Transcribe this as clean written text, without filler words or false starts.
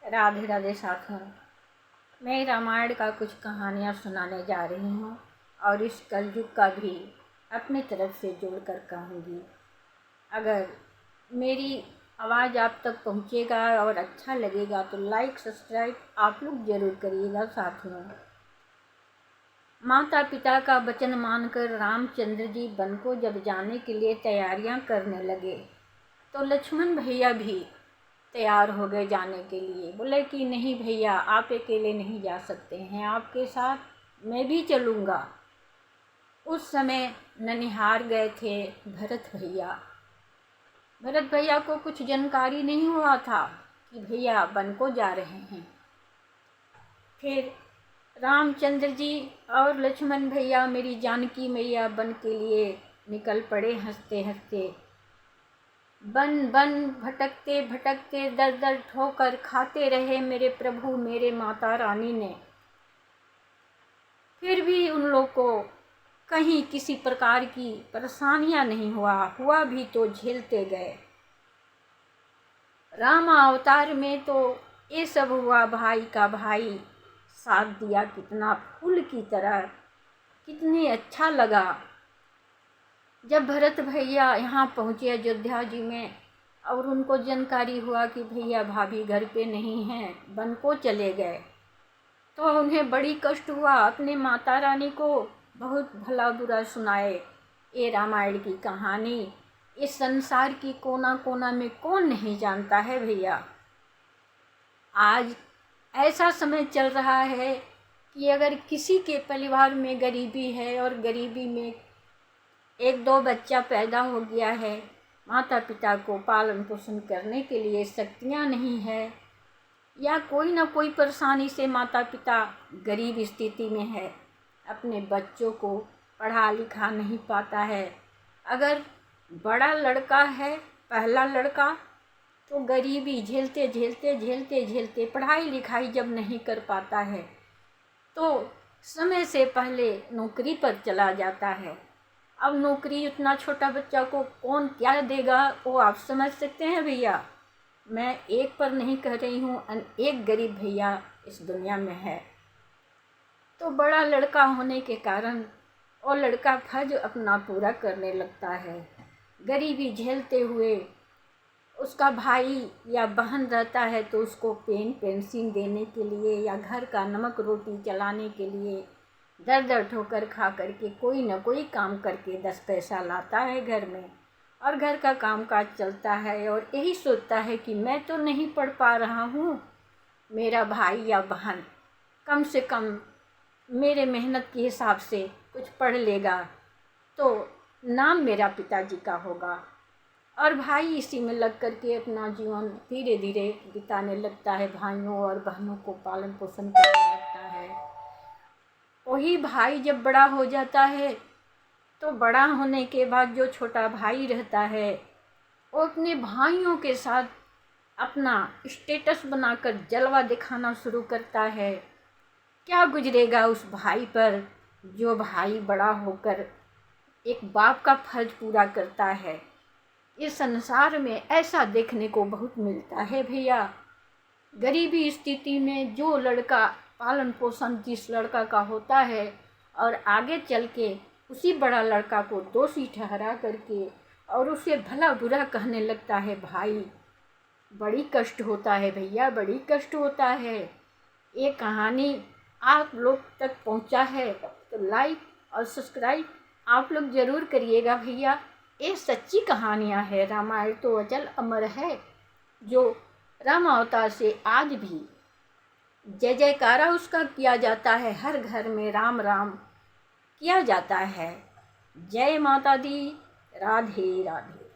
राधे राधे साथियों, मैं रामायण का कुछ कहानियाँ सुनाने जा रही हूँ और इस कलयुग का भी अपनी तरफ से जोड़कर कहूँगी। अगर मेरी आवाज़ आप तक पहुँचेगा और अच्छा लगेगा तो लाइक सब्सक्राइब आप लोग ज़रूर करिएगा साथियों। माता पिता का वचन मानकर रामचंद्र जी वन को जब जाने के लिए तैयारियां करने लगे तो लक्ष्मण भैया भी तैयार हो गए जाने के लिए। बोले कि नहीं भैया, आप अकेले नहीं जा सकते हैं, आपके साथ मैं भी चलूँगा। उस समय ननिहाल गए थे भरत भैया को कुछ जानकारी नहीं हुआ था कि भैया वन को जा रहे हैं। फिर रामचंद्र जी और लक्ष्मण भैया मेरी जानकी मैया वन के लिए निकल पड़े हंसते हंसते। बन बन भटकते भटकते दर दर ठोकर खाते रहे मेरे प्रभु मेरे माता रानी ने। फिर भी उन लोग को कहीं किसी प्रकार की परेशानियां नहीं हुआ भी तो झेलते गए। राम अवतार में तो ये सब हुआ, भाई का भाई साथ दिया, कितना फूल की तरह, कितनी अच्छा लगा। जब भरत भैया यहाँ पहुँचे अयोध्या जी में और उनको जानकारी हुआ कि भैया भाभी घर पे नहीं हैं, वन को चले गए, तो उन्हें बड़ी कष्ट हुआ। अपने माता रानी को बहुत भला बुरा सुनाए। ये रामायण की कहानी इस संसार की कोना कोना में कौन नहीं जानता है भैया। आज ऐसा समय चल रहा है कि अगर किसी के परिवार में गरीबी है और गरीबी में एक दो बच्चा पैदा हो गया है, माता पिता को पालन पोषण करने के लिए शक्तियाँ नहीं है, या कोई ना कोई परेशानी से माता पिता गरीब स्थिति में है, अपने बच्चों को पढ़ा लिखा नहीं पाता है। अगर बड़ा लड़का है, पहला लड़का, तो गरीबी झेलते झेलते झेलते झेलते पढ़ाई लिखाई जब नहीं कर पाता है तो समय से पहले नौकरी पर चला जाता है। अब नौकरी उतना छोटा बच्चा को कौन क्या देगा वो आप समझ सकते हैं भैया। मैं एक पर नहीं कह रही हूँ, एक गरीब भैया इस दुनिया में है। तो बड़ा लड़का होने के कारण वो लड़का फर्ज अपना पूरा करने लगता है। गरीबी झेलते हुए उसका भाई या बहन रहता है तो उसको पेंशन देने के लिए या घर का नमक रोटी चलाने के लिए दर दर ठोकर खा करके कोई न कोई काम करके 10 पैसा लाता है घर में, और घर का कामकाज चलता है और यही सोचता है कि मैं तो नहीं पढ़ पा रहा हूँ, मेरा भाई या बहन कम से कम मेरे मेहनत के हिसाब से कुछ पढ़ लेगा तो नाम मेरा पिताजी का होगा। और भाई इसी में लग करके अपना जीवन धीरे धीरे बिताने लगता है, भाइयों और बहनों को पालन पोषण करने लगता है। वही भाई जब बड़ा हो जाता है तो बड़ा होने के बाद जो छोटा भाई रहता है वो अपने भाइयों के साथ अपना स्टेटस बनाकर जलवा दिखाना शुरू करता है। क्या गुजरेगा उस भाई पर जो भाई बड़ा होकर एक बाप का फर्ज पूरा करता है। इस संसार में ऐसा देखने को बहुत मिलता है भैया। गरीबी स्थिति में जो लड़का पालन पोषण जिस लड़का का होता है और आगे चल के उसी बड़ा लड़का को दोषी ठहरा करके और उसे भला बुरा कहने लगता है भाई, बड़ी कष्ट होता है भैया, बड़ी कष्ट होता है। ये कहानी आप लोग तक पहुंचा है तो लाइक और सब्सक्राइब आप लोग ज़रूर करिएगा भैया। ये सच्ची कहानियाँ है। रामायण तो अचल अमर है, जो राम अवतार से आज भी जय जयकारा उसका किया जाता है। हर घर में राम राम किया जाता है। जय माता दी, राधे राधे।